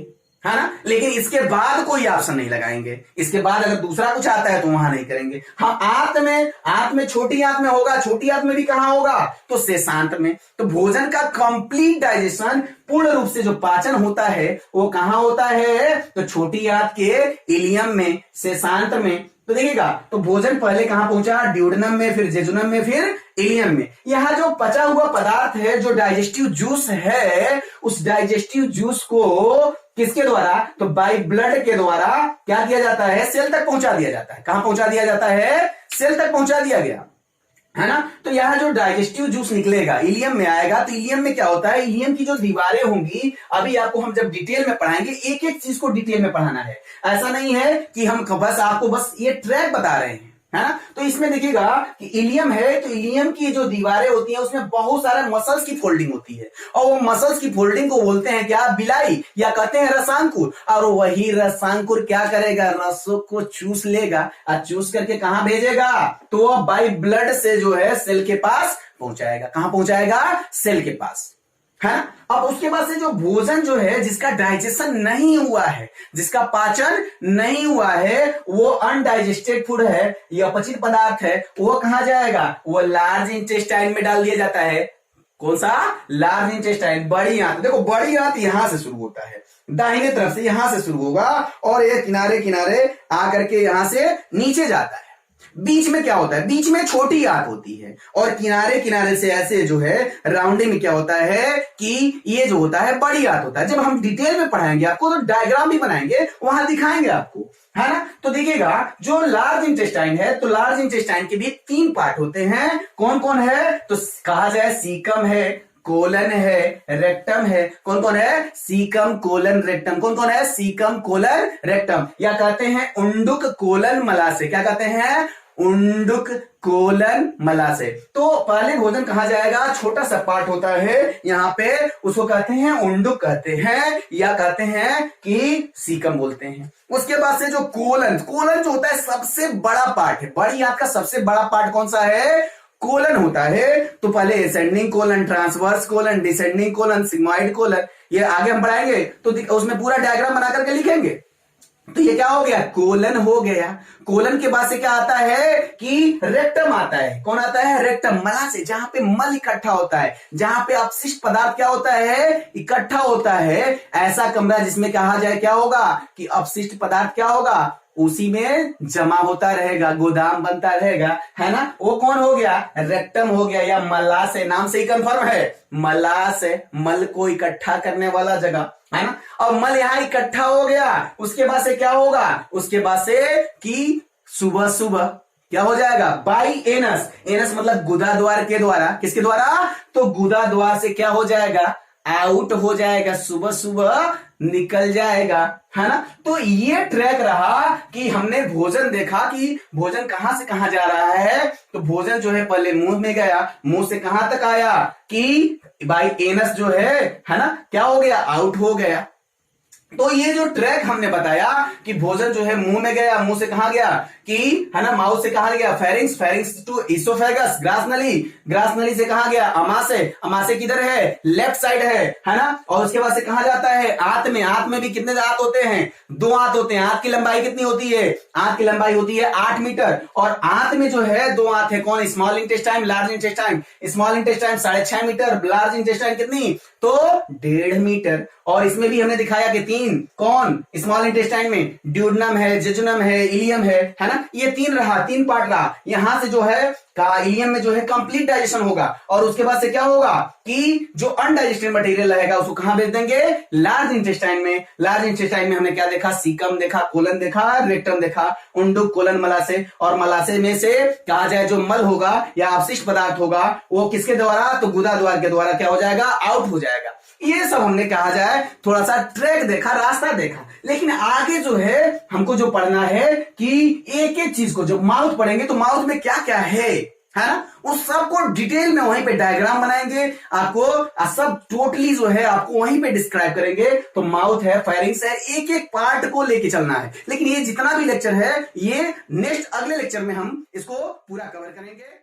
है ना? लेकिन इसके बाद कोई ऑप्शन नहीं लगाएंगे। इसके बाद अगर दूसरा कुछ आता है तो वहां नहीं करेंगे। हाँ, आंत में छोटी आंत में होगा। छोटी आंत में भी कहां होगा? तो शेषांत में। तो भोजन का कंप्लीट डाइजेशन, पूर्ण रूप से जो पाचन होता है वो कहां होता है? तो छोटी आंत के इलियम में, शेषांत में। तो देखिएगा, तो भोजन पहले कहां पहुंचा? ड्यूडेनम में, फिर जेजुनम में, फिर इलियम में। यहां जो पचा हुआ पदार्थ है, जो डाइजेस्टिव जूस है, उस डाइजेस्टिव जूस को किसके द्वारा? तो बाई ब्लड के द्वारा क्या किया जाता है? सेल तक पहुंचा दिया जाता है। कहां पहुंचा दिया जाता है? सेल तक पहुंचा दिया गया, है ना? तो यह जो डाइजेस्टिव जूस निकलेगा इलियम में आएगा। तो इलियम में क्या होता है? इलियम की जो दीवारें होंगी, अभी आपको हम जब डिटेल में पढ़ाएंगे, एक एक चीज को डिटेल में पढ़ाना है। ऐसा नहीं है कि हम बस आपको बस ये ट्रैक बता रहे हैं, है ना? तो इसमें देखिएगा कि इलियम है, तो इलियम की जो दीवारें होती हैं उसमें बहुत सारे मसल्स की फोल्डिंग होती है, और वो मसल्स की फोल्डिंग को बोलते हैं क्या? बिलाई, या कहते हैं रसांकुर। और वही रसांकुर क्या करेगा? रसों को चूस लेगा, और चूस करके कहां भेजेगा? तो वो बाई ब्लड से जो है सेल के पास पहुंचाएगा। कहां पहुंचाएगा? सेल के पास, है ना? अब उसके बाद से जो भोजन जो है, जिसका डाइजेशन नहीं हुआ है, जिसका पाचन नहीं हुआ है, वो अनडाइजेस्टेड फूड है, यह अपचित पदार्थ है, वो कहां जाएगा? वो लार्ज इंटेस्टाइन में डाल दिया जाता है। कौन सा? लार्ज इंटेस्टाइन, बड़ी आंत। देखो, बड़ी आंत यहां से शुरू होता है, दाहिने तरफ से यहां से शुरू होगा, और ये किनारे किनारे आकर के यहां से नीचे जाता है। बीच में क्या होता है? बीच में छोटी आंत होती है, और किनारे किनारे से ऐसे जो है राउंडिंग में क्या होता है कि ये जो होता है बड़ी आंत होता है। जब हम डिटेल में पढ़ाएंगे आपको, तो डायग्राम भी बनाएंगे, वहां दिखाएंगे आपको, है ना? तो देखिएगा, जो लार्ज इंटेस्टाइन है, तो लार्ज इंटेस्टाइन के भी 3 पार्ट होते हैं। कौन कौन है? तो कहा जाए सीकम है, कोलन है, रेक्टम है। कौन कौन है? Caecum, colon, rectum. कौन कौन है? Caecum, colon, rectum. या कहते हैं उंडुक, कोलन, मलाशय। क्या कहते हैं? उंडुक, कोलन, मलाशय। तो पहले भोजन कहा जाएगा, छोटा सा पार्ट होता है यहां पे, उसको कहते हैं उंडुक कहते हैं, या कहते हैं कि सीकम बोलते हैं। उसके बाद से जो कोलन, कोलन जो होता है सबसे बड़ा पार्ट है। बड़ी आंत का सबसे बड़ा पार्ट कौन सा है? कोलन होता है। तो पहले ascending colon, transverse colon, descending colon, sigmoid colon, ये आगे हम पढ़ाएंगे तो उसमें पूरा डायग्राम बना करके लिखेंगे। तो ये क्या हो गया? कोलन हो गया। कोलन के बाद से क्या आता है कि रेक्टम आता है। कौन आता है? रेक्टम, मलाशय, जहां पे मल इकट्ठा होता है, जहां पे अपशिष्ट पदार्थ क्या होता है? इकट्ठा होता है। ऐसा कमरा जिसमें कहा जाए क्या होगा कि अपशिष्ट पदार्थ क्या होगा? उसी में जमा होता रहेगा, गोदाम बनता रहेगा, है ना? वो कौन हो गया? रेक्टम हो गया, या मलाशय। नाम से ही कंफर्म है, मलाशय, मल को इकट्ठा करने वाला जगह, है ना? और मल यहां इकट्ठा हो गया, उसके बाद से क्या होगा? उसके बाद से कि सुबह सुबह क्या हो जाएगा? By anus. एनस मतलब गुदा द्वार के द्वारा। किसके द्वारा? तो गुदा द्वार से क्या हो जाएगा? आउट हो जाएगा, सुबह सुबह निकल जाएगा, है ना? तो ये ट्रैक रहा कि हमने भोजन देखा कि भोजन कहां से कहां जा रहा है। तो भोजन जो है पहले मुंह में गया, मुंह से कहां तक आया कि बाई एनस जो है ना, क्या हो गया? आउट हो गया। तो ये जो ट्रैक हमने बताया कि भोजन जो है मुंह में गया, मुंह से कहां गया कि है ना, माउथ से कहां गया, फेरिंग्स, फेरिंग्स टू इसोफेगस, ग्रास नली, ग्रास नली से कहां गया, अमाशय, अमाशय किधर है, लेफ्ट साइड है ना, और उसके बाद से कहां जाता है, आंत में, आंत में भी कितने दांत होते हैं, 2 आंत होते हैं। आंत की लंबाई कितनी होती है, आंत की लंबाई होती है 8 मीटर, और आंत में जो है 2 आंत है, कौन, small intestine, large intestine, small intestine 6.5 metre, large intestine कितनी, तो 1.5 मीटर, और इसमें भी हमने दिखाया कि 3, कौन, स्मॉल इंटेस्टाइन में ड्यूडनम है, जेजुनम है, इलियम है ना, ये 3 रहा, 3 पार्ट रहा। यहां से जो है का इलियम में जो है कंप्लीट डाइजेशन होगा, और उसके बाद से क्या होगा कि जो अनडाइजेस्टेड मटेरियल रहेगा उसको कहां भेज देंगे, लार्ज इंटेस्टाइन में। लार्ज इंटेस्टाइन में हमने क्या देखा, सीकम देखा, कोलन देखा, रेक्टम देखा, उंडुक, कोलन, मलाशय, और मलाशय में से कहा जाए जो मल होगा या अवशिष्ट पदार्थ होगा वो किसके द्वारा, तो गुदा द्वार के द्वारा क्या हो जाएगा, आउट हो जाएगा। ये सब हमने कहा जाए थोड़ा सा ट्रैक देखा, रास्ता देखा, लेकिन आगे जो है हमको जो पढ़ना है कि एक एक चीज को, जब माउथ पढ़ेंगे तो माउथ में क्या क्या है ना, उस सबको डिटेल में वहीं पे डायग्राम बनाएंगे, आपको सब टोटली जो है आपको वहीं पे डिस्क्राइब करेंगे। तो माउथ है, फेरिंग्स है, एक एक पार्ट को लेके चलना है। लेकिन ये जितना भी लेक्चर है ये नेक्स्ट अगले लेक्चर में हम इसको पूरा कवर करेंगे।